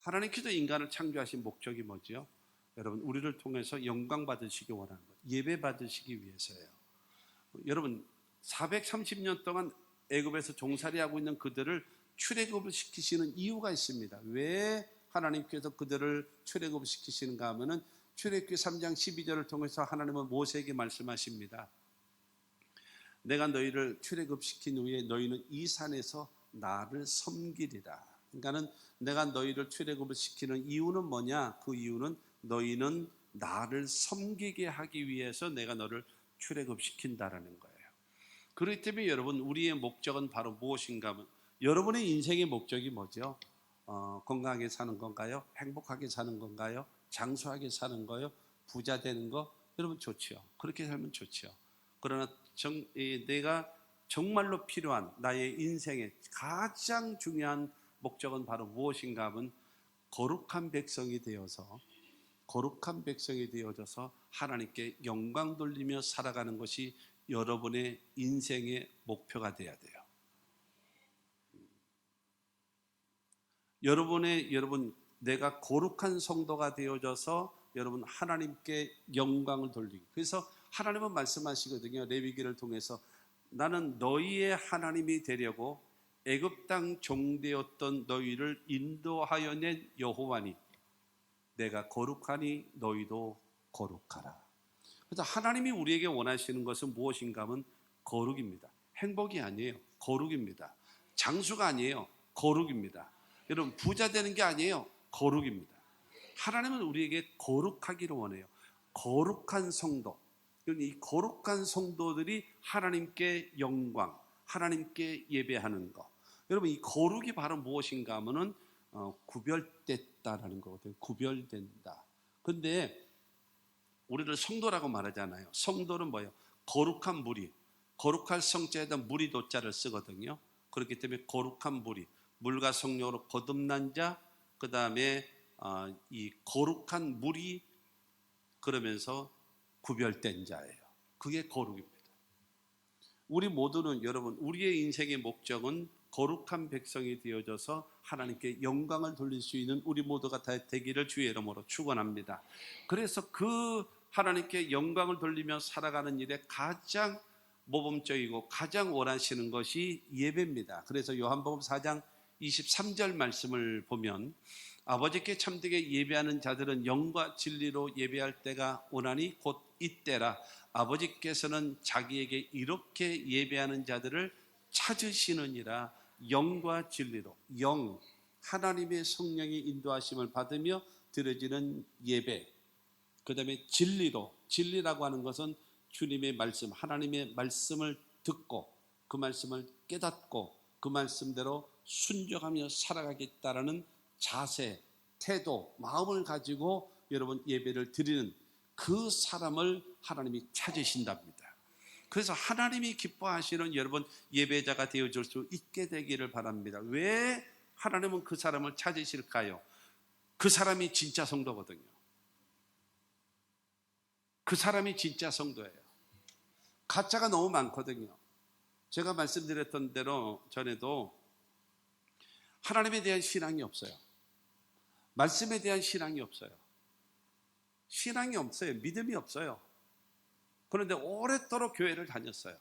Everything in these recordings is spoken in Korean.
하나님께서 인간을 창조하신 목적이 뭐죠? 여러분, 우리를 통해서 영광 받으시기 원하는 거예요. 예배 받으시기 위해서예요. 여러분, 430년 동안 애굽에서 종살이하고 있는 그들을 출애굽을 시키시는 이유가 있습니다. 왜 하나님께서 그들을 출애굽을 시키시는가 하면은 출애굽기 3장 12절을 통해서 하나님은 모세에게 말씀하십니다. 내가 너희를 출애굽시킨 후에 너희는 이 산에서 나를 섬기리라. 그러니까는 내가 너희를 출애굽을 시키는 이유는 뭐냐? 그 이유는 너희는 나를 섬기게 하기 위해서 내가 너를 출애굽시킨다라는 거예요. 그렇기 때문에 여러분, 우리의 목적은 바로 무엇인가 하면, 여러분의 인생의 목적이 뭐죠? 건강하게 사는 건가요? 행복하게 사는 건가요? 장수하게 사는 거요? 부자 되는 거? 여러분 좋죠. 그렇게 살면 좋죠. 그러나 내가 정말로 필요한 나의 인생의 가장 중요한 목적은 바로 무엇인가 하면 거룩한 백성이 되어져서 하나님께 영광 돌리며 살아가는 것이 여러분의 인생의 목표가 되어야 돼요. 여러분, 내가 거룩한 성도가 되어져서 여러분 하나님께 영광을 돌리기. 그래서 하나님은 말씀하시거든요. 레위기를 통해서 나는 너희의 하나님이 되려고 애굽 땅 종되었던 너희를 인도하여 낸 여호와니 내가 거룩하니 너희도 거룩하라. 그래서 하나님이 우리에게 원하시는 것은 무엇인가 하면 거룩입니다. 행복이 아니에요. 거룩입니다. 장수가 아니에요. 거룩입니다. 여러분, 부자 되는 게 아니에요. 거룩입니다. 하나님은 우리에게 거룩하기를 원해요. 거룩한 성도. 이 거룩한 성도들이 하나님께 영광, 하나님께 예배하는 것. 여러분, 이 거룩이 바로 무엇인가 하면은 구별됐다라는 거거든요. 구별된다. 근데 우리를 성도라고 말하잖아요. 성도는 뭐예요? 거룩한 무리. 거룩할 성자에다 무리 도자를 쓰거든요. 그렇기 때문에 거룩한 무리. 물과 성령으로 거듭난 자, 그 다음에 이 거룩한 무리, 그러면서 구별된 자예요. 그게 거룩입니다. 우리 모두는 여러분, 우리의 인생의 목적은 거룩한 백성이 되어져서 하나님께 영광을 돌릴 수 있는 우리 모두가 다 되기를 주의 이름으로 축원합니다. 그래서 그 하나님께 영광을 돌리며 살아가는 일에 가장 모범적이고 가장 원하시는 것이 예배입니다. 그래서 요한복음 4장 23절 말씀을 보면 아버지께 참되게 예배하는 자들은 영과 진리로 예배할 때가 오나니 곧 이때라. 아버지께서는 자기에게 이렇게 예배하는 자들을 찾으시느니라. 영과 진리로, 영, 하나님의 성령의 인도하심을 받으며 드려지는 예배. 그 다음에 진리로, 진리라고 하는 것은 주님의 말씀, 하나님의 말씀을 듣고 그 말씀을 깨닫고 그 말씀대로 순종하며 살아가겠다라는 자세, 태도, 마음을 가지고 여러분 예배를 드리는 그 사람을 하나님이 찾으신답니다. 그래서 하나님이 기뻐하시는 여러분 예배자가 되어줄 수 있게 되기를 바랍니다. 왜 하나님은 그 사람을 찾으실까요? 그 사람이 진짜 성도거든요. 그 사람이 진짜 성도예요. 가짜가 너무 많거든요. 제가 말씀드렸던 대로 전에도 하나님에 대한 신앙이 없어요. 말씀에 대한 신앙이 없어요. 신앙이 없어요. 믿음이 없어요. 그런데 오랫도록 교회를 다녔어요.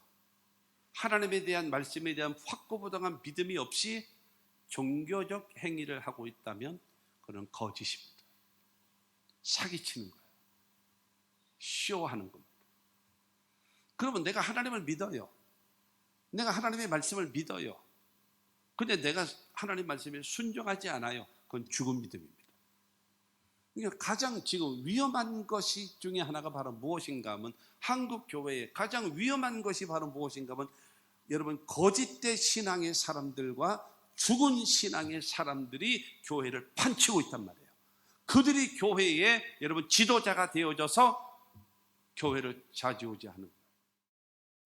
하나님에 대한 말씀에 대한 확고부동한 믿음이 없이 종교적 행위를 하고 있다면 그건 거짓입니다. 사기치는 거예요. 쇼하는 겁니다. 그러면 내가 하나님을 믿어요. 내가 하나님의 말씀을 믿어요. 근데 내가 하나님 말씀에 순종하지 않아요. 그건 죽은 믿음입니다. 그러니까 가장 지금 위험한 것이 중에 하나가 바로 무엇인가 하면 한국 교회에 가장 위험한 것이 바로 무엇인가 하면 여러분 거짓된 신앙의 사람들과 죽은 신앙의 사람들이 교회를 판치고 있단 말이에요. 그들이 교회에 여러분 지도자가 되어져서 교회를 좌지우지하는 거예요.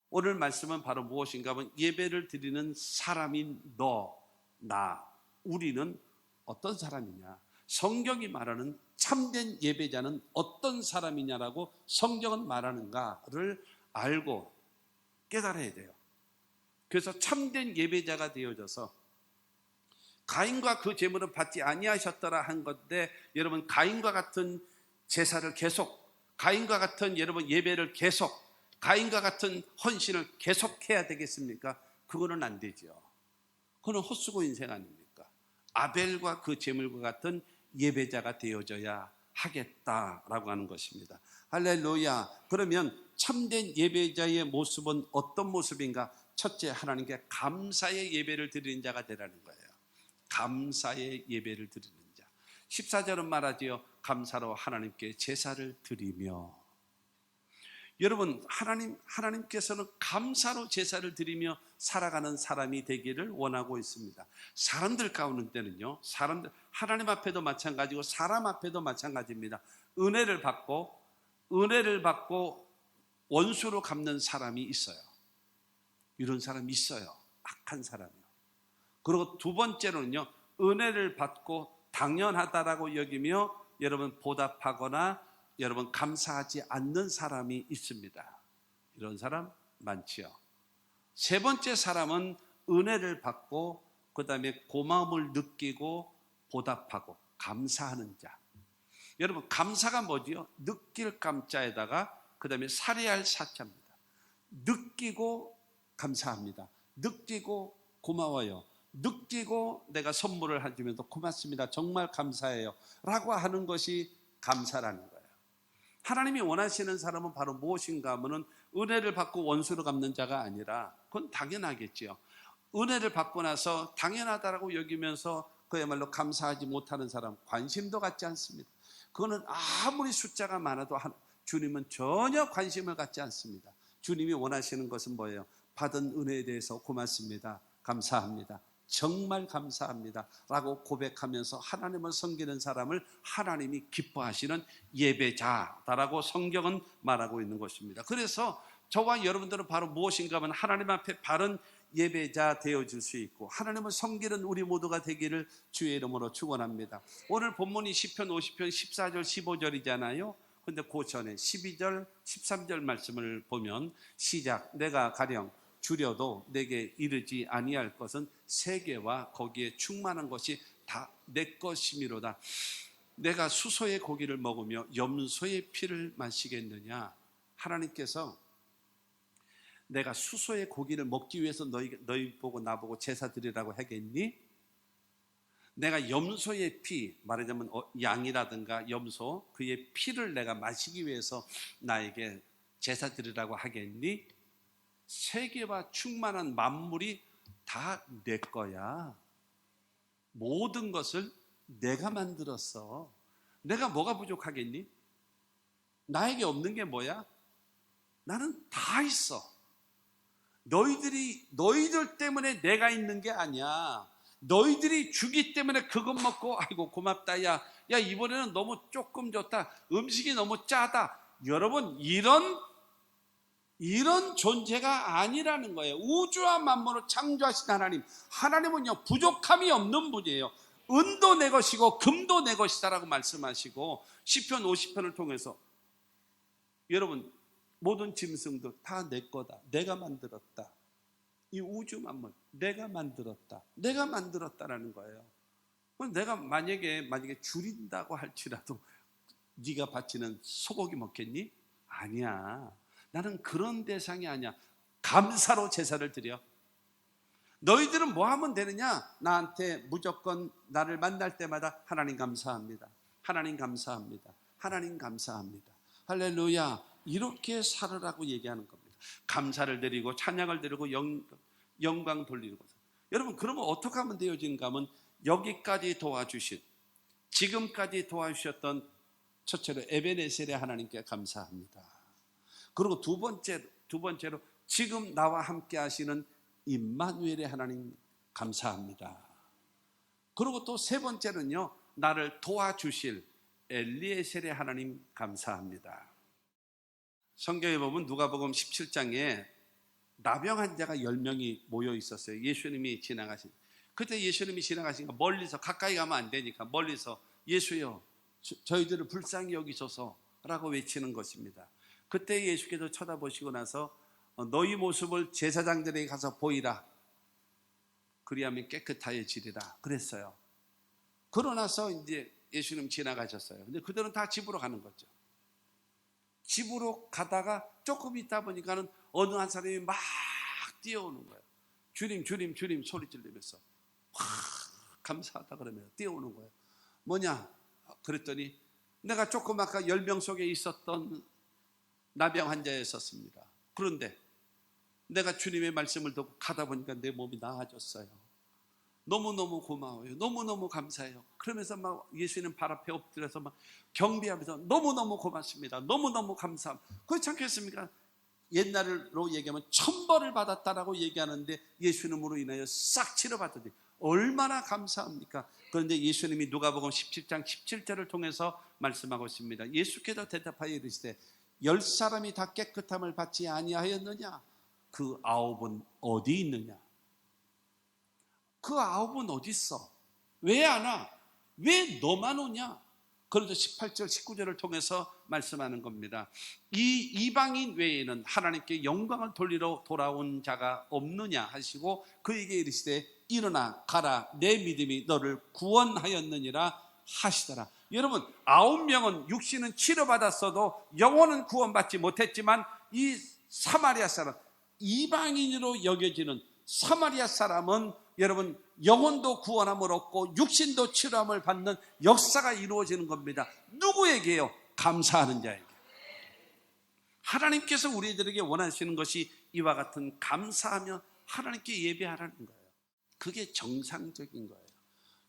오늘 말씀은 바로 무엇인가 하면 예배를 드리는 사람인 너, 나, 우리는 어떤 사람이냐? 성경이 말하는 참된 예배자는 어떤 사람이냐라고 성경은 말하는가를 알고 깨달아야 돼요. 그래서 참된 예배자가 되어져서 가인과 그 제물은 받지 아니하셨더라 한 건데, 여러분 가인과 같은 제사를 계속, 가인과 같은 여러분 예배를 계속, 가인과 같은 헌신을 계속해야 되겠습니까? 그거는 안 되죠. 그거는 헛수고 인생 아닙니까? 아벨과 그 제물과 같은 예배자가 되어져야 하겠다라고 하는 것입니다. 할렐루야. 그러면 참된 예배자의 모습은 어떤 모습인가? 첫째, 하나님께 감사의 예배를 드리는 자가 되라는 거예요. 감사의 예배를 드리는 자. 14절은 말하지요. 감사로 하나님께 제사를 드리며. 여러분, 하나님께서는 감사로 제사를 드리며 살아가는 사람이 되기를 원하고 있습니다. 사람들 가운데는요, 하나님 앞에도 마찬가지고 사람 앞에도 마찬가지입니다. 은혜를 받고 원수로 갚는 사람이 있어요. 이런 사람이 있어요. 악한 사람이요. 그리고 두 번째로는요, 은혜를 받고 당연하다라고 여기며 여러분 보답하거나 여러분 감사하지 않는 사람이 있습니다. 이런 사람 많지요. 세 번째 사람은 은혜를 받고 그 다음에 고마움을 느끼고 보답하고 감사하는 자. 여러분 감사가 뭐지요? 느낄 감자에다가 그 다음에 살해할 사자입니다. 느끼고 감사합니다. 느끼고 고마워요. 느끼고 내가 선물을 해주면서 고맙습니다. 정말 감사해요. 라고 하는 것이 감사라는 거예요. 하나님이 원하시는 사람은 바로 무엇인가 하면은 은혜를 받고 원수를 갚는 자가 아니라, 그건 당연하겠지요. 은혜를 받고 나서 당연하다라고 여기면서 그야말로 감사하지 못하는 사람, 관심도 갖지 않습니다. 그거는 아무리 숫자가 많아도 주님은 전혀 관심을 갖지 않습니다. 주님이 원하시는 것은 뭐예요? 받은 은혜에 대해서 고맙습니다. 감사합니다. 정말 감사합니다 라고 고백하면서 하나님을 섬기는 사람을 하나님이 기뻐하시는 예배자다라고 성경은 말하고 있는 것입니다. 그래서 저와 여러분들은 바로 무엇인가 하면 하나님 앞에 바른 예배자 되어줄 수 있고 하나님을 섬기는 우리 모두가 되기를 주의 이름으로 축원합니다. 오늘 본문이 시편 50편 14절 15절이잖아요. 근데 그 전에 12절 13절 말씀을 보면 시작, 내가 가령 줄여도 내게 이르지 아니할 것은 세계와 거기에 충만한 것이 다 내 것이미로다. 내가 수소의 고기를 먹으며 염소의 피를 마시겠느냐. 하나님께서 내가 수소의 고기를 먹기 위해서 너희 보고 나보고 제사 드리라고 하겠니? 내가 염소의 피, 말하자면 양이라든가 염소, 그의 피를 내가 마시기 위해서 나에게 제사 드리라고 하겠니? 세계와 충만한 만물이 다 내 거야. 모든 것을 내가 만들었어. 내가 뭐가 부족하겠니? 나에게 없는 게 뭐야? 나는 다 있어. 너희들 때문에 내가 있는 게 아니야. 너희들이 주기 때문에 그것 먹고 아이고 고맙다. 야 이번에는 너무 조금 줬다. 음식이 너무 짜다. 여러분 이런 존재가 아니라는 거예요. 우주와 만물을 창조하신 하나님은요 부족함이 없는 분이에요. 은도 내 것이고 금도 내 것이다라고 말씀하시고 시편 50편을 통해서 여러분 모든 짐승도 다 내 거다. 내가 만들었다. 이 우주 만물 내가 만들었다. 내가 만들었다라는 거예요. 내가 만약에 줄인다고 할지라도 네가 바치는 소고기 먹겠니? 아니야. 나는 그런 대상이 아니야. 감사로 제사를 드려. 너희들은 뭐 하면 되느냐? 나한테 무조건 나를 만날 때마다 하나님 감사합니다. 하나님 감사합니다. 하나님 감사합니다. 할렐루야. 이렇게 살으라고 얘기하는 겁니다. 감사를 드리고 찬양을 드리고 영광 돌리는 것. 여러분 그러면 어떻게 하면 되어지는가 하면 여기까지 도와주신, 지금까지 도와주셨던 첫째로 에베네셀의 하나님께 감사합니다. 그리고 두 번째로 지금 나와 함께 하시는 임마누엘의 하나님 감사합니다. 그리고 또 세 번째는요, 나를 도와주실 엘리에셀의 하나님 감사합니다. 성경에 보면 누가복음 17장에 나병 환자가 10명이 모여 있었어요. 예수님이 지나가신. 그때 예수님이 지나가시니까 멀리서, 가까이 가면 안 되니까 멀리서 예수여 저희들을 불쌍히 여기소서라고 외치는 것입니다. 그때 예수께서 쳐다보시고 나서 너희 모습을 제사장들에게 가서 보이라. 그리하면 깨끗하여지리라 그랬어요. 그러나서 이제 예수님 지나가셨어요. 근데 그들은 다 집으로 가는 거죠. 집으로 가다가 조금 있다 보니까는 어느 한 사람이 막 뛰어오는 거예요. 주님, 주님, 주님 소리 지르면서 감사하다 그러면서 뛰어오는 거예요. 뭐냐? 그랬더니 내가 조금 아까 열병 속에 있었던 나병 환자였었습니다. 그런데 내가 주님의 말씀을 듣고 가다 보니까 내 몸이 나아졌어요. 너무너무 고마워요. 너무너무 감사해요. 그러면서 막 예수님 발 앞에 엎드려서 막 경배하면서 너무너무 고맙습니다. 너무너무 감사합니다. 그렇지 않겠습니까? 옛날로 얘기하면 천벌을 받았다라고 얘기하는데 예수님으로 인하여 싹 치료받았더니 얼마나 감사합니까? 그런데 예수님이 누가복음 17장 17절을 통해서 말씀하고 있습니다. 예수께서 대답하여 이르시되 10사람이 다 깨끗함을 받지 아니하였느냐? 그 9은 어디 있느냐? 그 9은 어디 있어? 왜 안 와? 왜 너만 오냐? 그래서 18절 19절을 통해서 말씀하는 겁니다. 이 이방인 외에는 하나님께 영광을 돌리러 돌아온 자가 없느냐 하시고 그에게 이르시되 일어나 가라 내 믿음이 너를 구원하였느니라 하시더라. 여러분 9명은 육신은 치료받았어도 영혼은 구원받지 못했지만 이 사마리아 사람 이방인으로 여겨지는 사마리아 사람은 여러분 영혼도 구원함을 얻고 육신도 치료함을 받는 역사가 이루어지는 겁니다. 누구에게요? 감사하는 자에게. 하나님께서 우리들에게 원하시는 것이 이와 같은 감사하며 하나님께 예배하라는 거예요. 그게 정상적인 거예요.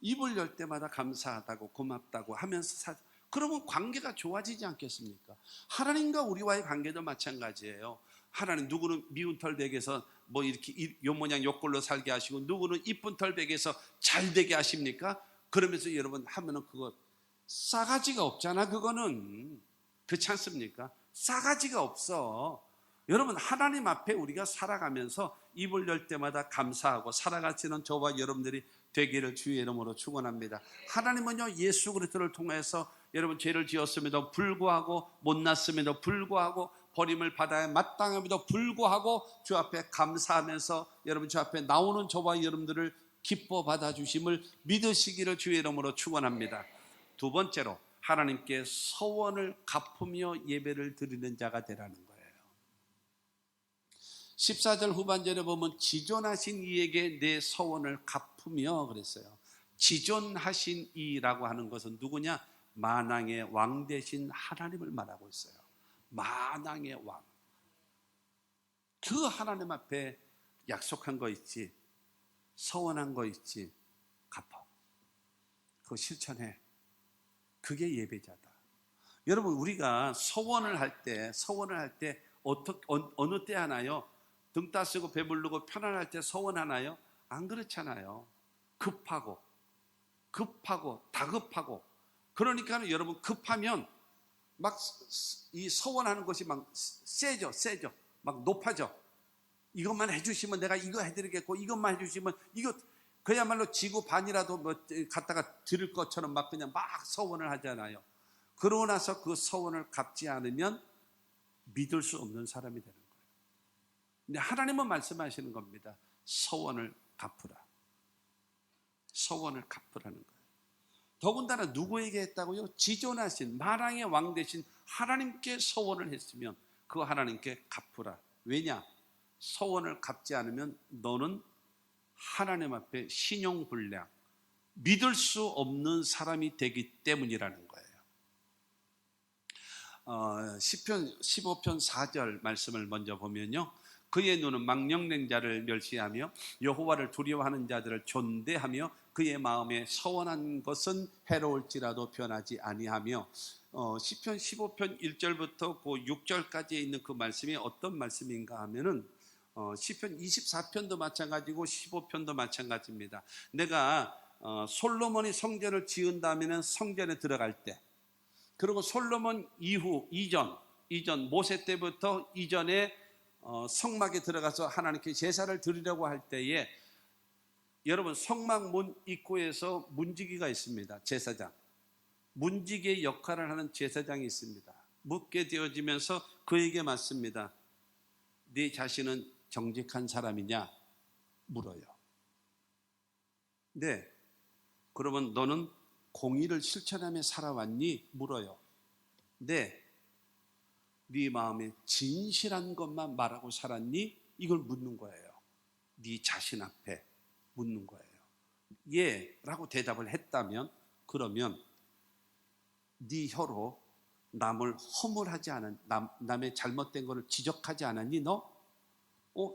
입을 열 때마다 감사하다고 고맙다고 하면서 그러면 관계가 좋아지지 않겠습니까? 하나님과 우리와의 관계도 마찬가지예요. 하나님 누구는 미운 털백에서 뭐 이렇게 요 모양 요 꼴로 살게 하시고 누구는 이쁜 털백에서 잘 되게 하십니까? 그러면서 여러분 하면은 그거 싸가지가 없잖아. 그거는 그렇지 않습니까? 싸가지가 없어. 여러분 하나님 앞에 우리가 살아가면서 입을 열 때마다 감사하고 살아가시는 저와 여러분들이 되기를 주의 이름으로 축원합니다. 하나님은요 예수 그리스도를 통해서 여러분 죄를 지었음에도 불구하고 못났음에도 불구하고 버림을 받아야 마땅함에도 불구하고 주 앞에 감사하면서 여러분 주 앞에 나오는 저와 여러분들을 기뻐 받아주심을 믿으시기를 주의 이름으로 축원합니다. 두 번째로 하나님께 서원을 갚으며 예배를 드리는 자가 되라는 거예요. 14절 후반절에 보면 지존하신 이에게 내 서원을 갚으며 그랬어요. 지존하신 이라고 하는 것은 누구냐? 만왕의 왕 되신 하나님을 말하고 있어요. 만왕의 왕. 그 하나님 앞에 약속한 거 있지, 서원한 거 있지, 갚아. 그거 실천해. 그게 예배자다. 여러분 우리가 서원을 할 때 어느 때 하나요? 등 따쓰고 배부르고 편안할 때 서원하나요? 안 그렇잖아요. 급하고 다급하고. 그러니까 여러분 급하면 막 이 서원하는 것이 막 세져 막 높아져. 이것만 해주시면 내가 이거 해드리겠고 이것만 해주시면 이거 그야말로 지구 반이라도 뭐 갖다가 드릴 것처럼 막 그냥 막 서원을 하잖아요. 그러고 나서 그 서원을 갚지 않으면 믿을 수 없는 사람이 되는 거예요. 근데 하나님은 말씀하시는 겁니다. 서원을 갚으라. 서원을 갚으라는 거예요. 더군다나 누구에게 했다고요? 지존하신 만왕의 왕 되신 하나님께 서원을 했으면 그 하나님께 갚으라. 왜냐? 서원을 갚지 않으면 너는 하나님 앞에 신용불량, 믿을 수 없는 사람이 되기 때문이라는 거예요. 시편 15편 4절 말씀을 먼저 보면요. 그의 눈은 망령된 자를 멸시하며 여호와를 두려워하는 자들을 존대하며 그의 마음에 서원한 것은 해로울지라도 변하지 아니하며 시편 15편 1절부터 그 6절까지에 있는 그 말씀이 어떤 말씀인가 하면은 시편 24편도 마찬가지고 15편도 마찬가지입니다. 내가 솔로몬이 성전을 지은 다음에는 성전에 들어갈 때 그리고 솔로몬 이전 모세 때부터 이전에 성막에 들어가서 하나님께 제사를 드리려고 할 때에 여러분 성막 문 입구에서 문지기가 있습니다. 제사장. 문지기의 역할을 하는 제사장이 있습니다. 묻게 되어지면서 그에게 맞습니다. 네 자신은 정직한 사람이냐? 물어요. 네. 그러면 너는 공의를 실천하며 살아왔니? 물어요. 네. 네 마음에 진실한 것만 말하고 살았니? 이걸 묻는 거예요. 네 자신 앞에 묻는 거예요. 예 라고 대답을 했다면, 그러면 네 혀로 남을 허물하지 않은, 남의 잘못된 것을 지적하지 않았니 너?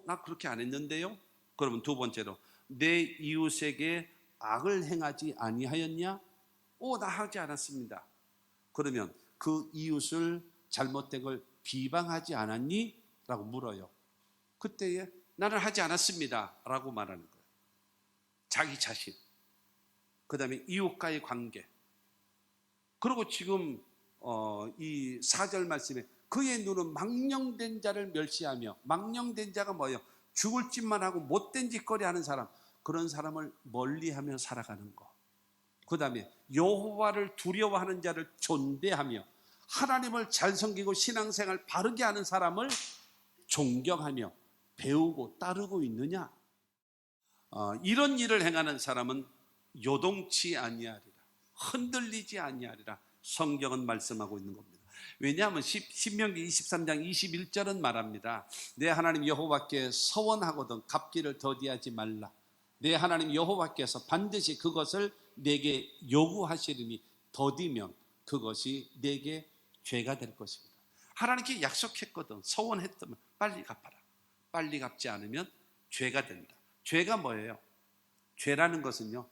나 그렇게 안 했는데요? 그러면 두 번째로, 내 이웃에게 악을 행하지 아니하였냐? 나 하지 않았습니다. 그러면 그 이웃을 잘못된 걸 비방하지 않았니? 라고 물어요. 그때에 나는 하지 않았습니다 라고 말하는 거예요. 자기 자신, 그 다음에 이웃과의 관계. 그리고 지금 이 4절 말씀에 그의 눈은 망령된 자를 멸시하며, 망령된 자가 뭐예요? 죽을 짓만 하고 못된 짓거리 하는 사람, 그런 사람을 멀리하며 살아가는 거. 그 다음에 여호와를 두려워하는 자를 존대하며, 하나님을 잘 섬기고 신앙생활 바르게 하는 사람을 존경하며 배우고 따르고 있느냐? 이런 일을 행하는 사람은 요동치 아니하리라, 흔들리지 아니하리라, 성경은 말씀하고 있는 겁니다. 왜냐하면 신명기 23장 21절은 말합니다. 내 하나님 여호와께 서원하거든 갚기를 더디하지 말라. 내 하나님 여호와께서 반드시 그것을 내게 요구하시리니 더디면 그것이 내게 죄가 될 것입니다. 하나님께 약속했거든, 서원했다면 빨리 갚아라. 빨리 갚지 않으면 죄가 된다. 죄가 뭐예요? 죄라는 것은요,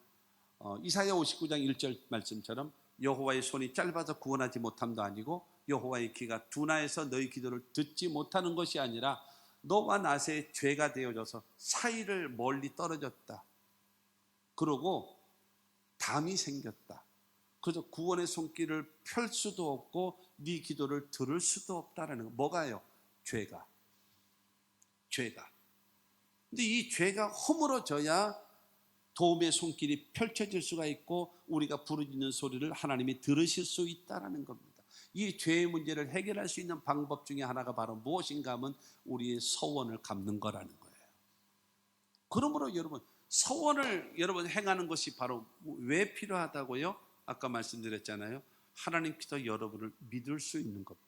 이사야 59장 1절 말씀처럼 여호와의 손이 짧아서 구원하지 못함도 아니고, 여호와의 귀가 둔하여서 너희 기도를 듣지 못하는 것이 아니라 너와 나 사이에 죄가 되어져서 사이를 멀리 떨어졌다. 그러고 담이 생겼다. 그래서 구원의 손길을 펼 수도 없고 네 기도를 들을 수도 없다라는 거. 뭐가요? 죄가. 근데 이 죄가 허물어져야 도움의 손길이 펼쳐질 수가 있고 우리가 부르짖는 소리를 하나님이 들으실 수 있다는 겁니다. 이 죄의 문제를 해결할 수 있는 방법 중에 하나가 바로 무엇인가 하면 우리의 서원을 갚는 거라는 거예요. 그러므로 여러분, 서원을 여러분 행하는 것이 바로 왜 필요하다고요? 아까 말씀드렸잖아요. 하나님께서 여러분을 믿을 수 있는 겁니다.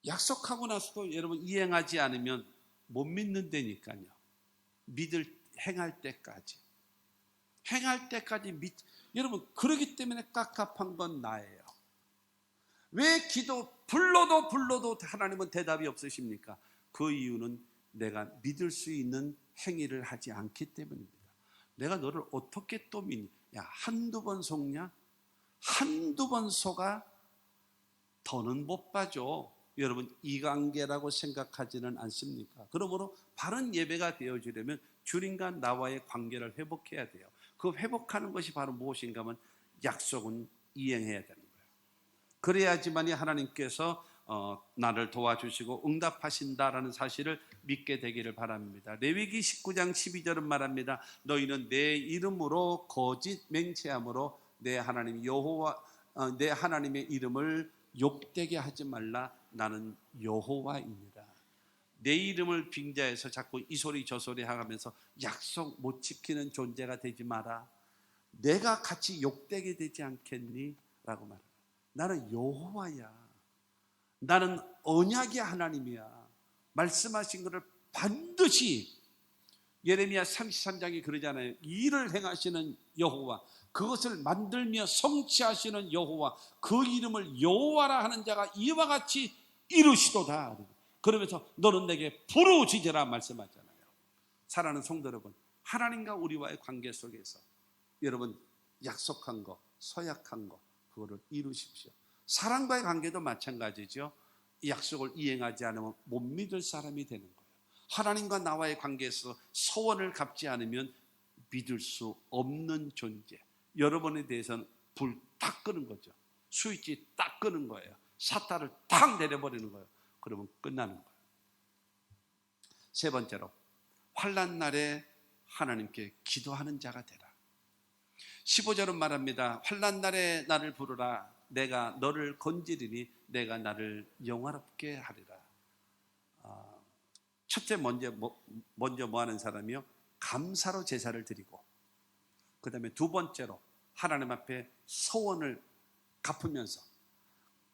약속하고 나서도 여러분 이행하지 않으면 못 믿는다니까요. 행할 때까지 여러분, 그러기 때문에 깝깝한 건 나예요. 왜 불러도 하나님은 대답이 없으십니까? 그 이유는 내가 믿을 수 있는 행위를 하지 않기 때문입니다. 내가 너를 어떻게 또 믿니? 야, 한두 번 속냐? 한두 번 속아? 더는 못 봐줘. 여러분, 이관계라고 생각하지는 않습니까? 그러므로 바른 예배가 되어지려면 주님과 나와의 관계를 회복해야 돼요. 그 회복하는 것이 바로 무엇인가 하면 약속은 이행해야 되는 거예요. 그래야지만이 하나님께서 나를 도와주시고 응답하신다라는 사실을 믿게 되기를 바랍니다. 레위기 19장 12절은 말합니다. 너희는 내 이름으로 거짓 맹세함으로 내 하나님 여호와 내 하나님의 이름을 욕되게 하지 말라. 나는 여호와이니라. 내 이름을 빙자해서 자꾸 이 소리 저 소리 하면서 약속 못 지키는 존재가 되지 마라. 내가 같이 욕되게 되지 않겠니? 라고 말합니다. 나는 여호와야. 나는 언약의 하나님이야. 말씀하신 것을 반드시, 예레미야 33장이 그러잖아요. 일을 행하시는 여호와, 그것을 만들며 성취하시는 여호와, 그 이름을 여호와라 하는 자가 이와 같이 이루시도다. 그러면서 너는 내게 부르짖으라 말씀하잖아요. 사랑하는 성도 여러분, 하나님과 우리와의 관계 속에서 여러분 약속한 거, 서약한 거, 그거를 이루십시오. 사랑과의 관계도 마찬가지죠. 이 약속을 이행하지 않으면 못 믿을 사람이 되는 거예요. 하나님과 나와의 관계에서 서원을 갚지 않으면 믿을 수 없는 존재. 여러분에 대해서는 불 딱 끄는 거죠. 스위치 딱 끄는 거예요. 샷다를 탁 내려버리는 거예요. 그러면 끝나는 거예요. 세 번째로, 환난 날에 하나님께 기도하는 자가 되라. 15절은 말합니다. 환난 날에 나를 부르라. 내가 너를 건지리니 내가 나를 영화롭게 하리라. 첫째 먼저 뭐 하는 사람이요? 감사로 제사를 드리고, 그 다음에 두 번째로 하나님 앞에 소원을 갚으면서,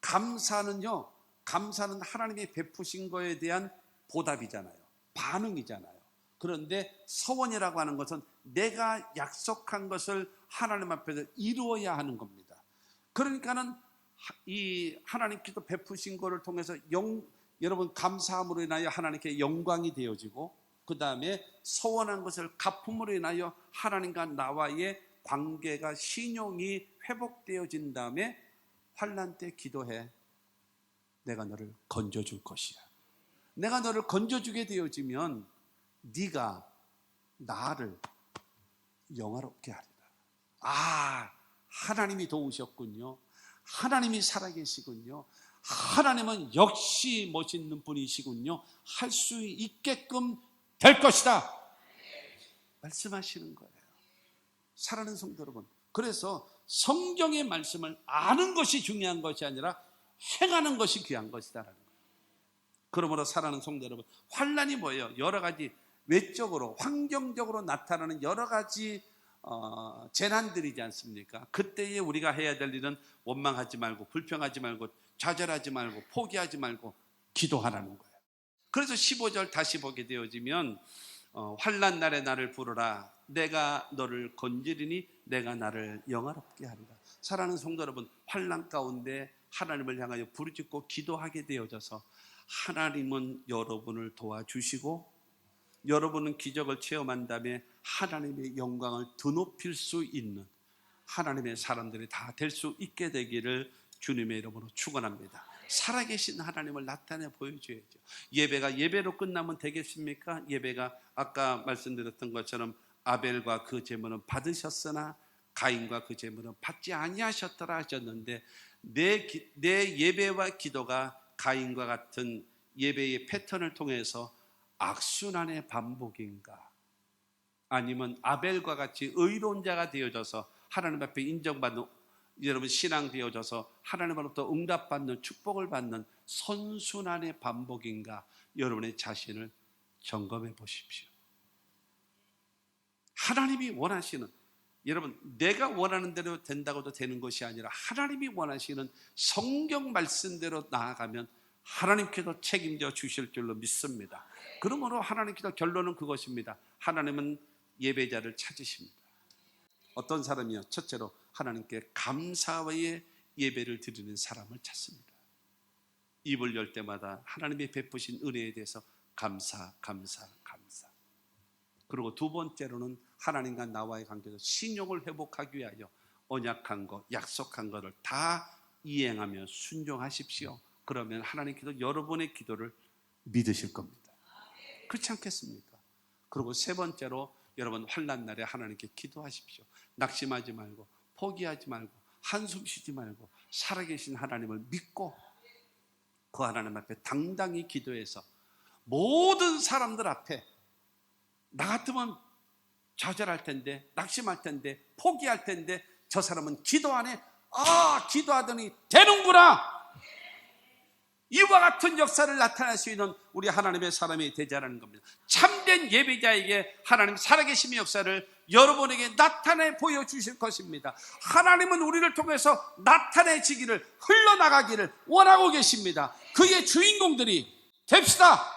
감사는 하나님이 베푸신 거에 대한 보답이잖아요. 반응이잖아요. 그런데 소원이라고 하는 것은 내가 약속한 것을 하나님 앞에서 이루어야 하는 겁니다. 그러니까는 이 하나님께서 베푸신 것을 통해서 여러분 감사함으로 인하여 하나님께 영광이 되어지고, 그 다음에 소원한 것을 갚음으로 인하여 하나님과 나와의 관계가, 신용이 회복되어진 다음에 환난 때 기도해. 내가 너를 건져줄 것이야. 내가 너를 건져주게 되어지면 네가 나를 영화롭게 하리라. 하나님이 도우셨군요. 하나님이 살아계시군요. 하나님은 역시 멋있는 분이시군요. 할 수 있게끔 될 것이다 말씀하시는 거예요. 사랑하는 성도 여러분, 그래서 성경의 말씀을 아는 것이 중요한 것이 아니라 행하는 것이 귀한 것이다라는 거예요. 그러므로 사랑하는 성도 여러분, 환난이 뭐예요? 여러 가지 외적으로, 환경적으로 나타나는 여러 가지 재난들이지 않습니까? 그때에 우리가 해야 될 일은 원망하지 말고, 불평하지 말고, 좌절하지 말고, 포기하지 말고 기도하라는 거예요. 그래서 15절 다시 보게 되어지면 환난 날에 나를 부르라. 내가 너를 건지리니 내가 나를 영화롭게 하리라. 사랑하는 성도 여러분, 환난 가운데 하나님을 향하여 부르짖고 기도하게 되어져서 하나님은 여러분을 도와주시고, 여러분은 기적을 체험한 다음에 하나님의 영광을 드높일 수 있는 하나님의 사람들이 다 될 수 있게 되기를 주님의 이름으로 축원합니다. 살아계신 하나님을 나타내 보여줘야죠. 예배가 예배로 끝나면 되겠습니까? 예배가 아까 말씀드렸던 것처럼 아벨과 그 제물은 받으셨으나 가인과 그 제물은 받지 아니하셨더라 하셨는데, 내 예배와 기도가 가인과 같은 예배의 패턴을 통해서 악순환의 반복인가, 아니면 아벨과 같이 의로운 자가 되어져서 하나님 앞에 인정받는, 여러분 신앙 되어져서 하나님으로부터 응답받는, 축복을 받는 선순환의 반복인가, 여러분의 자신을 점검해 보십시오. 하나님이 원하시는, 여러분 내가 원하는 대로 된다고도 되는 것이 아니라 하나님이 원하시는 성경 말씀대로 나아가면 하나님께서 책임져 주실 줄로 믿습니다. 그러므로 하나님께서 결론은 그것입니다. 하나님은 예배자를 찾으십니다. 어떤 사람이요? 첫째로 하나님께 감사의 예배를 드리는 사람을 찾습니다. 입을 열 때마다 하나님이 베푸신 은혜에 대해서 감사. 그리고 두 번째로는 하나님과 나와의 관계에서 신용을 회복하기 위하여 언약한 것, 약속한 것을 다 이행하며 순종하십시오. 그러면 하나님께서 여러분의 기도를 믿으실 겁니다. 그렇지 않겠습니까? 그리고 세 번째로 여러분 환난 날에 하나님께 기도하십시오. 낙심하지 말고, 포기하지 말고, 한숨 쉬지 말고 살아계신 하나님을 믿고 그 하나님 앞에 당당히 기도해서 모든 사람들 앞에, 나 같으면 좌절할 텐데, 낙심할 텐데, 포기할 텐데, 저 사람은 기도 안 해. 기도하더니 되는구나. 이와 같은 역사를 나타낼 수 있는 우리 하나님의 사람이 되자라는 겁니다. 참된 예배자에게 하나님 살아계심의 역사를 여러분에게 나타내 보여주실 것입니다. 하나님은 우리를 통해서 나타내지기를, 흘러나가기를 원하고 계십니다. 그의 주인공들이 됩시다.